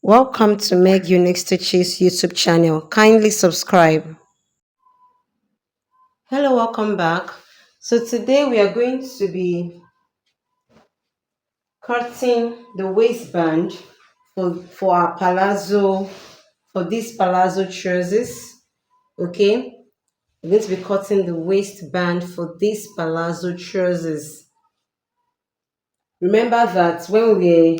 Welcome to Meg Unique Stitches YouTube channel. Kindly subscribe. Hello, welcome back. So today we are going to be cutting the waistband for our palazzo, for these palazzo trousers. Okay, we're going to be cutting the waistband for these palazzo trousers. Remember that when we're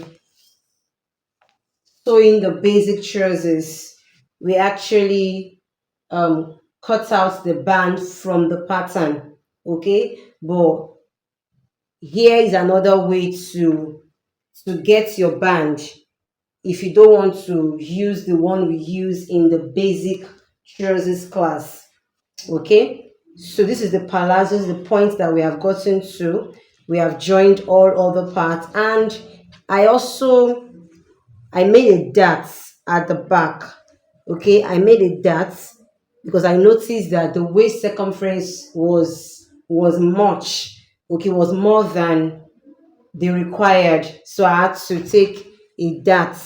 sewing the basic trousers, we actually cut out the band from the pattern. Okay, but here is another way to get your band if you don't want to use the one we use in the basic trousers class. Okay, so this is the palazzos, the point that we have gotten to. We have joined all other parts, and I made a dart at the back. Okay, I made a dart because I noticed that the waist circumference was much. Okay, was more than the required, so I had to take a dart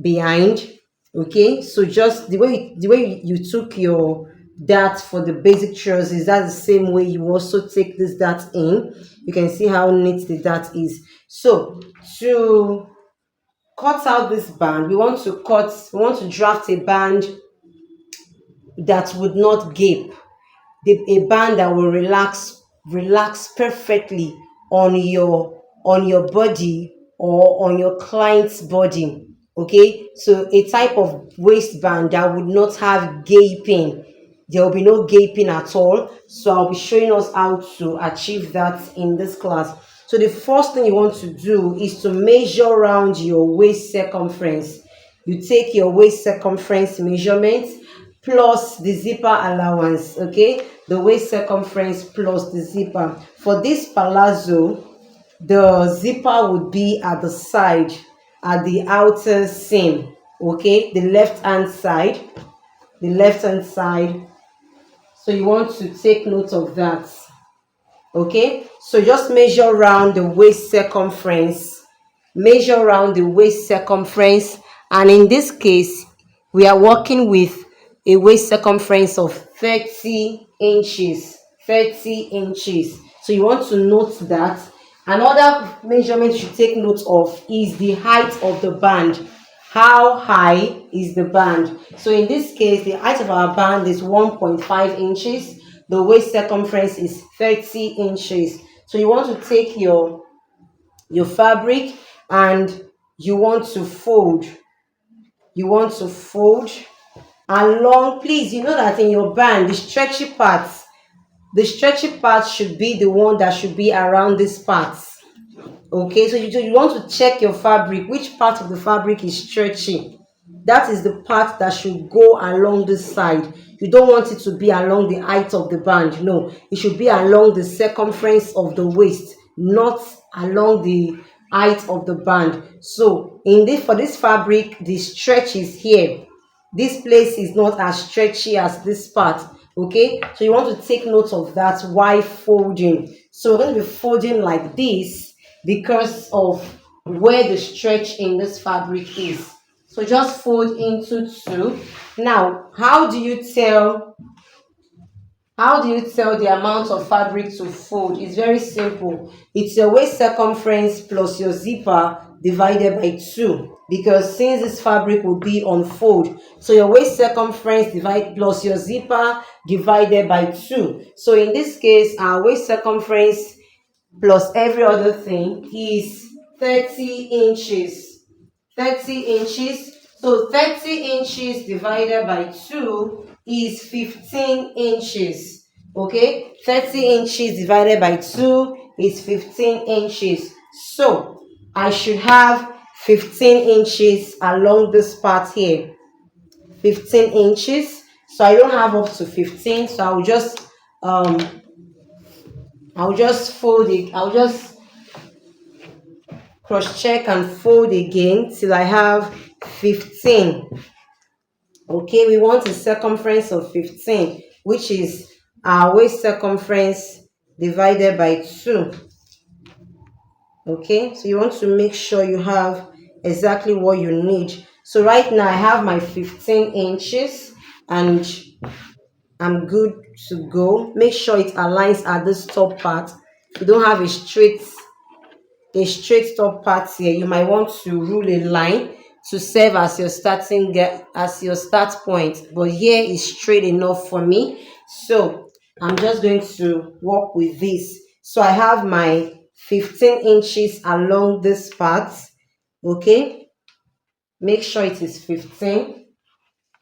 behind. Okay, so just the way you took your dart for the basic trousers, that's the same way you also take this dart in. You can see how neat the dart is. So to cut out this band, we want to draft a band that would not gape, a band that will relax perfectly on your body or on your client's body. Okay, so a type of waistband that would not have gaping. There will be no gaping at all. So I'll be showing us how to achieve that in this class. So the first thing you want to do is to measure around your waist circumference. You take your waist circumference measurement plus the zipper allowance. Okay, the waist circumference plus the zipper. For this palazzo, the zipper would be at the side, at the outer seam. Okay, the left hand side, so you want to take note of that. Okay, so just measure around the waist circumference, and in this case we are working with a waist circumference of 30 inches. So you want to note that. Another measurement you should take note of is the height of the band. How high is the band? So in this case, the height of our band is 1.5 inches. The waist circumference is 30 inches. So you want to take your fabric and you want to fold. Along. Please, you know that in your band, the stretchy parts should be the one that should be around this part. Okay, so you want to check your fabric, which part of the fabric is stretchy. That is the part that should go along this side. You don't want it to be along the height of the band. No, it should be along the circumference of the waist, not along the height of the band. So for this fabric, the stretch is here. This place is not as stretchy as this part. Okay, so you want to take note of that while folding. So we're going to be folding like this because of where the stretch in this fabric is. So just fold into two. Now, how do you tell the amount of fabric to fold? It's very simple. It's your waist circumference plus your zipper divided by 2, because since this fabric will be on fold, so your waist circumference plus your zipper divided by 2. So in this case, our waist circumference plus every other thing is 30 inches. 30 inches. So 30 inches divided by 2 is 15 inches. Okay, 30 inches divided by 2 is 15 inches. So I should have 15 inches along this part here. 15 inches. So I don't have up to 15. So I'll just fold it. I'll just cross check and fold again till I have 15. Okay, we want a circumference of 15, which is our waist circumference divided by 2. Okay, so you want to make sure you have exactly what you need. So right now I have my 15 inches and I'm good to go. Make sure it aligns at this top part. You don't have a straight top part here. You might want to rule a line to serve as your as your start point, but here is straight enough for me. So I'm just going to work with this. So I have my 15 inches along this part. Okay, make sure it is 15.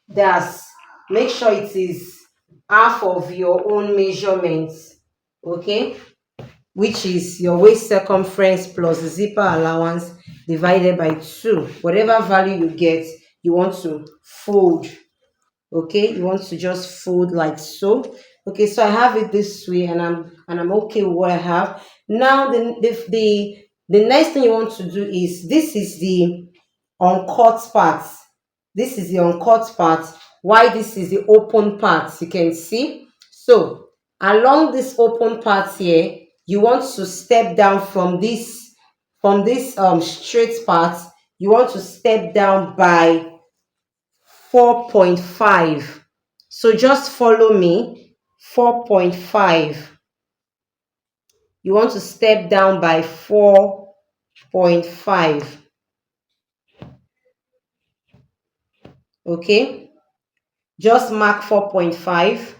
That's Make sure it is half of your own measurement. Okay, which is your waist circumference plus the zipper allowance divided by 2. Whatever value you get, you want to fold. Okay, you want to just fold like so. Okay, so I have it this way, and I'm okay with what I have. Now the next thing you want to do is, this is the uncut part. This is the uncut part. Why this is the open part? You can see. So along this open part here, you want to step down from this straight part. You want to step down by 4.5. So just follow me. 4.5. You want to step down by 4.5. Okay, just mark 4.5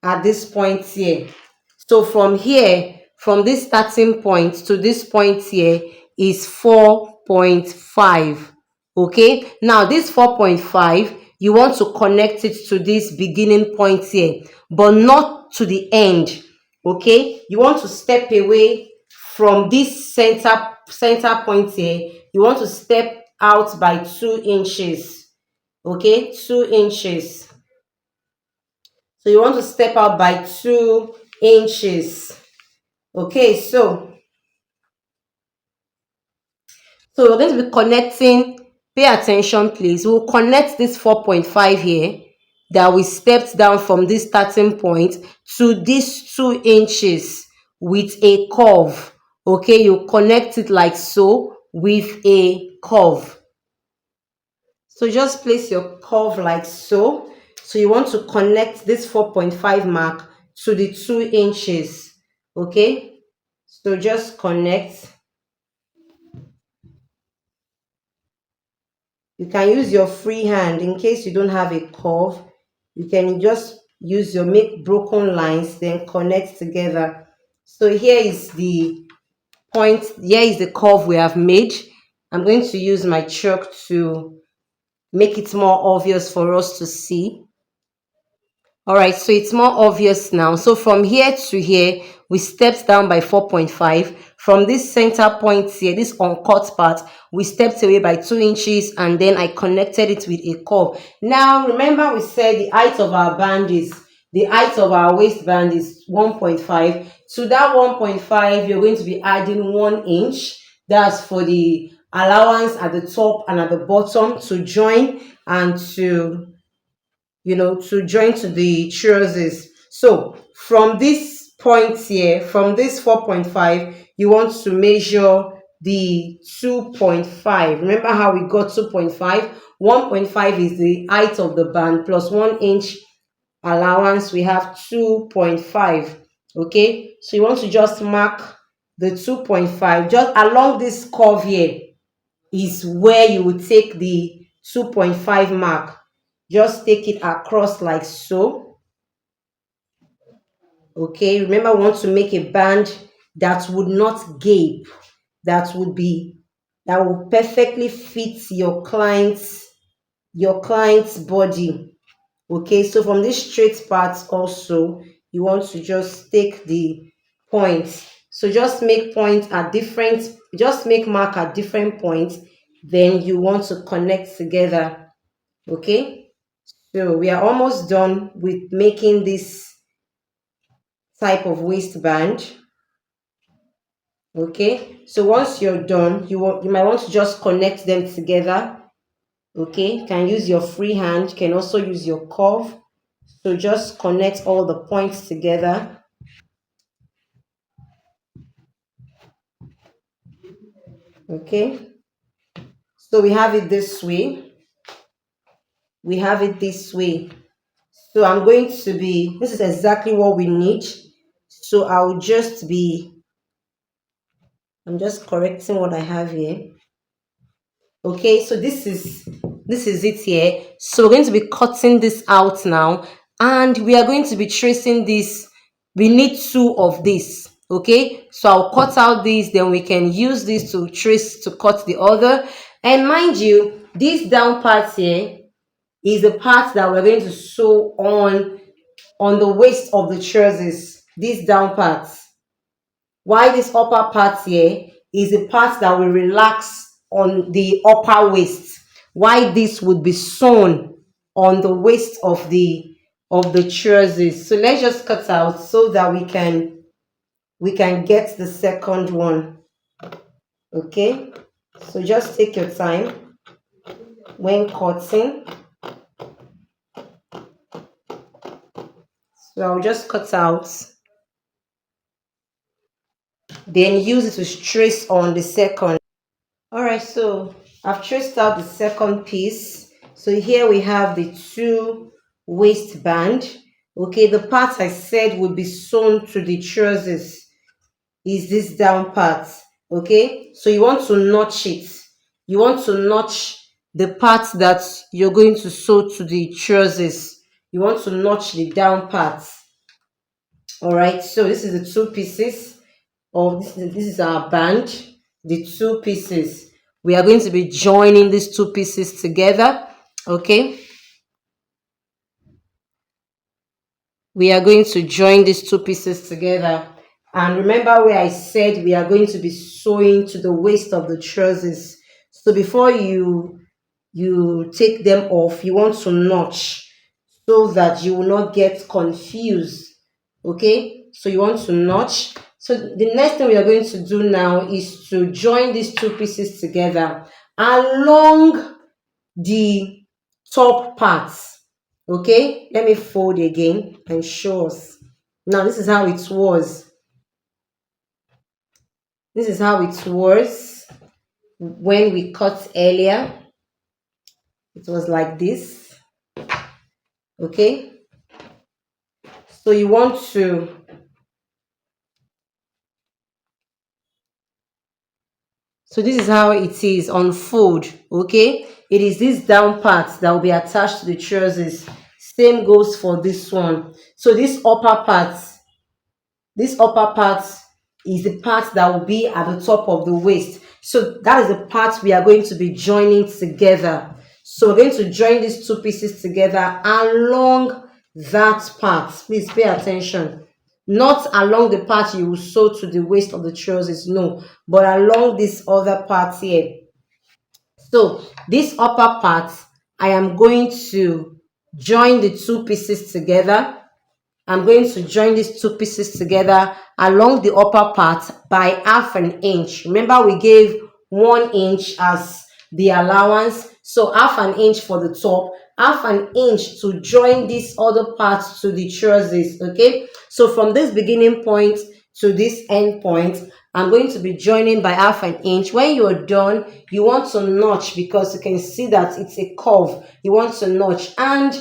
at this point here. So from here, from this starting point to this point here is 4.5. Okay, now this 4.5, you want to connect it to this beginning point here, but not to the end. Okay, you want to step away from this center point here. You want to step out by 2 inches. Okay, 2 inches. So you want to step out by 2 inches. Okay, so we're going to be connecting. Pay attention, please. We'll connect this 4.5 here that we stepped down from this starting point to this 2 inches with a curve. Okay, you connect it like so with a curve. So just place your curve like so. So you want to connect this 4.5 mark to the 2 inches. Okay, so just connect. You can use your free hand in case you don't have a curve. You can just use your make broken lines, then connect together. So here is the point, here is the curve we have made. I'm going to use my chalk to make it more obvious for us to see. All right, so it's more obvious now. So from here to here, we stepped down by 4.5. From this center point here, this uncut part, we stepped away by 2 inches, and then I connected it with a curve. Now, remember we said the height of our waistband is 1.5. To that 1.5, you're going to be adding 1 inch. That's for the allowance at the top and at the bottom to join and to join to the trousers. So from this point here, from this 4.5, you want to measure the 2.5. Remember how we got 2.5? 1.5 is the height of the band plus 1 inch allowance. We have 2.5. Okay, so you want to just mark the 2.5 just along this curve here is where you would take the 2.5 mark. Just take it across like so. Okay, remember we want to make a band that would not gape, that will perfectly fit your client's body. Okay, so from this straight part also, you want to just take the points. So just make mark at different points, then you want to connect together. Okay, so we are almost done with making this type of waistband. Okay, so once you're done, you might want to just connect them together. Okay, you can use your free hand, you can also use your curve. So just connect all the points together. Okay, so we have it this way. we have it this way. So I'm going to be, this is exactly what we need. So I'm just correcting what I have here. Okay, so this is it here. So we're going to be cutting this out now, and we are going to be tracing this. We need two of this. Okay, so I'll cut out this, then we can use this to trace to cut the other. And mind you, this down part here is the part that we're going to sew on the waist of the trousers. This down part, while this upper part here is the part that will relax on the upper waist, why this would be sewn on the waist of the trousers. So let's just cut out so that we can get the second one. Okay, so just take your time when cutting. So I'll just cut out, then use it to trace on the second. All right, so I've traced out the second piece. So here we have the two waistband. Okay, the part I said would be sewn to the trousers is this down part. Okay, so you want to notch it. You want to notch the part that you're going to sew to the trousers. You want to notch the down part. All right, so this is the two pieces of this is our band, the two pieces. We are going to be joining these two pieces together. Okay, we are going to join these two pieces together, and remember where I said we are going to be sewing to the waist of the trousers. So before you take them off, you want to notch so that you will not get confused. Okay, so you want to notch. So the next thing we are going to do now is to join these two pieces together along the top parts. Okay, let me fold again and show us. Now this is how it was. This is how it was when we cut earlier. It was like this. Okay, so you want to, so this is how it is on fold. Okay, it is this down part that will be attached to the trousers. Same goes for this one. So this upper part is the part that will be at the top of the waist. So that is the part we are going to be joining together. So we're going to join these two pieces together along that part. Please pay attention. Not along the part you will sew to the waist of the trousers, no, but along this other part here. So this upper part, I am going to join the two pieces together. I'm going to join these two pieces together along the upper part by 1/2 inch. Remember, we gave 1 inch as the allowance. So 1/2 inch for the top, 1/2 inch to join this other part to the trousers. Okay, so from this beginning point to this end point, I'm going to be joining by 1/2 inch. When you're done, you want to notch because you can see that it's a curve. You want to notch, and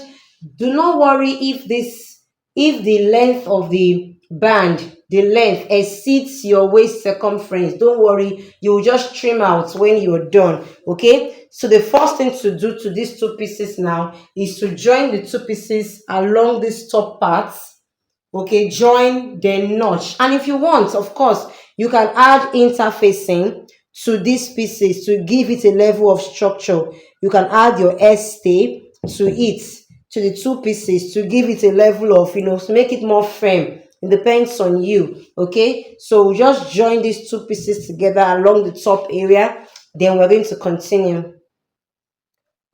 do not worry if the length of the band, the length exceeds your waist circumference. Don't worry, you will just trim out when you're done. Okay, so the first thing to do to these two pieces now is to join the two pieces along this top parts. Okay, join, then notch. And if you want, of course, you can add interfacing to these pieces to give it a level of structure. You can add your S-tape to it, to the two pieces, to give it a level of, to make it more firm. It depends on you. Okay, so just join these two pieces together along the top area, then we're going to continue.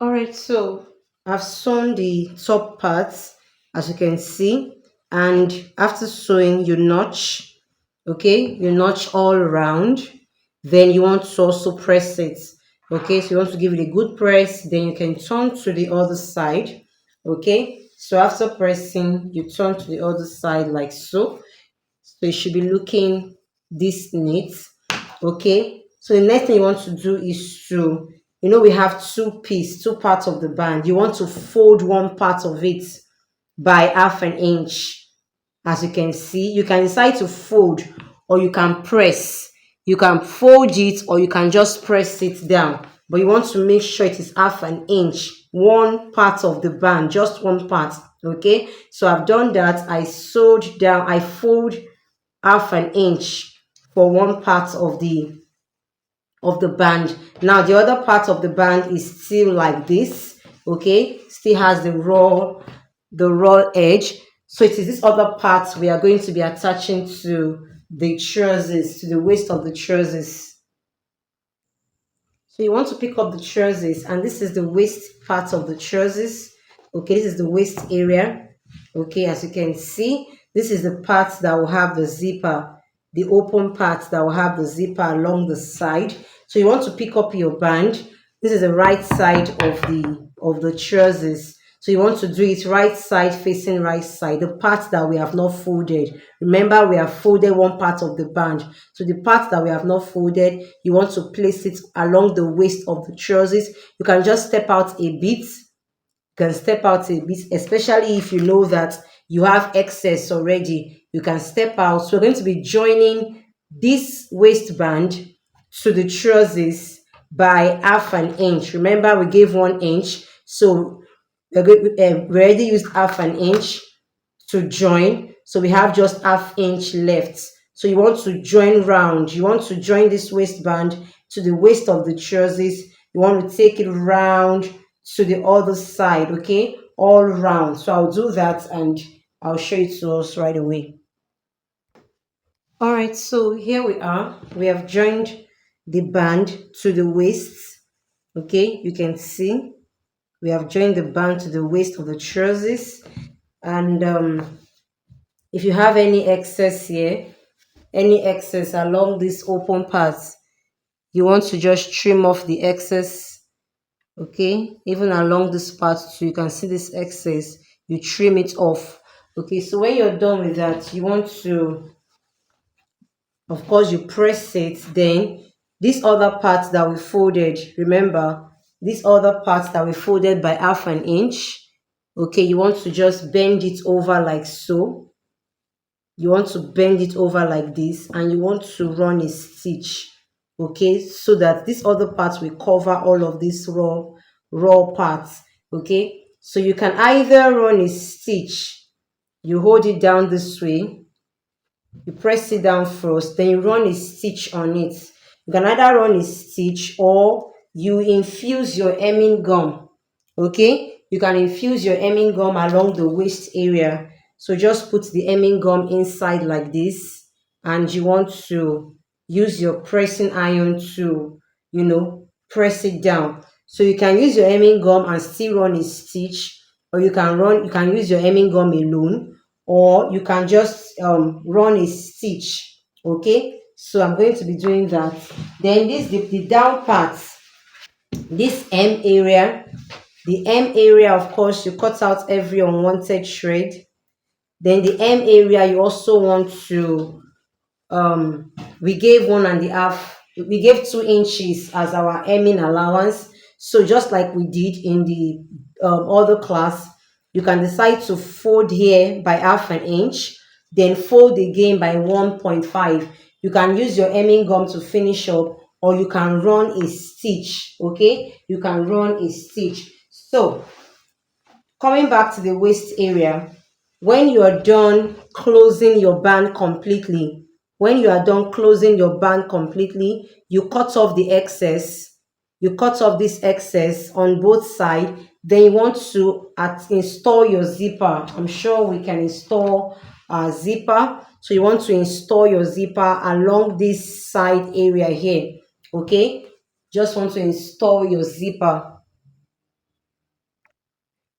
All right, so I've sewn the top parts, as you can see, and after sewing, you notch. Okay, you notch all around. Then you want to also press it. Okay, so you want to give it a good press, then you can turn to the other side. Okay, so after pressing, you turn to the other side like so. So it should be looking this neat. Okay, so the next thing you want to do is to we have two parts of the band. You want to fold one part of it by half an inch. As you can see, you can decide to fold or you can press. You can fold it or you can just press it down. But you want to make sure it is half an inch, one part of the band, just one part. Okay, so I've done that. I sewed down, I fold half an inch for one part of the band. Now the other part of the band is still like this. Okay, still has the raw edge. So it is this other part we are going to be attaching to the trousers, to the waist of the trousers. So you want to pick up the trousers, and this is the waist part of the trousers. Okay, this is the waist area. Okay, as you can see, this is the part that will have the zipper, the open part that will have the zipper along the side. So you want to pick up your band. This is the right side of the trousers. So you want to do it right side facing right side, the part that we have not folded. Remember, we have folded one part of the band. So the part that we have not folded, you want to place it along the waist of the trousers. You can just step out a bit. Especially if you know that you have excess already. You can step out. So we're going to be joining this waistband to the trousers by half an inch. Remember, we gave 1 inch. So we already used half an inch to join, so we have just half inch left. So you want to join round, you want to join this waistband to the waist of the trousers. You want to take it round to the other side, okay, all round. So I'll do that and I'll show it to us right away. All right, so here we are. We have joined the band to the waist. Okay, you can see we have joined the band to the waist of the trousers. And if you have any excess here, any excess along this open part, you want to just trim off the excess. Okay, even along this part too, you can see this excess, you trim it off. Okay, so when you're done with that, you want to, of course, you press it. Then this other part that we folded, remember, this other part that we folded by half an inch, okay, you want to just bend it over like so. You want to bend it over like this, and you want to run a stitch, okay, so that this other part will cover all of these raw parts. Okay, so you can either run a stitch, you hold it down this way, you press it down first, then you run a stitch on it. You can either run a stitch or you infuse your hemming gum. Okay, you can infuse your hemming gum along the waist area. So just put the hemming gum inside like this, and you want to use your pressing iron to, press it down. So you can use your hemming gum and still run a stitch, or you can use your hemming gum alone, or you can just run a stitch. Okay, so I'm going to be doing that. Then the down part, this hem area, the hem area, of course, you cut out every unwanted thread. Then the hem area, you also want to we gave 1.5, we gave 2 inches as our hemming allowance. So just like we did in the other class, you can decide to fold here by half an inch, then fold again by 1.5. You can use your hemming gum to finish up, or you can run a stitch. Okay, you can run a stitch. So coming back to the waist area, when you are done closing your band completely, you cut off the excess. You cut off this excess on both sides. Then you want to install your zipper. I'm sure we can install a zipper. So you want to install your zipper along this side area here. Okay, just want to install your zipper.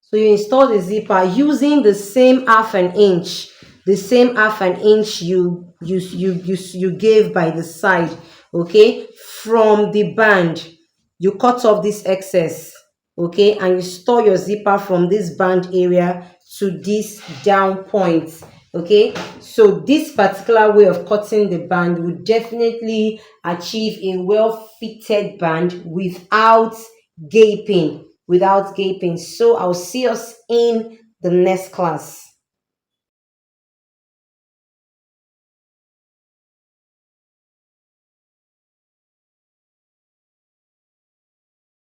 So you install the zipper using the same half an inch, you gave by the side. Okay, from the band, you cut off this excess. Okay, and you store your zipper from this band area to this down point. Okay, so this particular way of cutting the band would definitely achieve a well fitted band without gaping, without gaping. So I'll see us in the next class.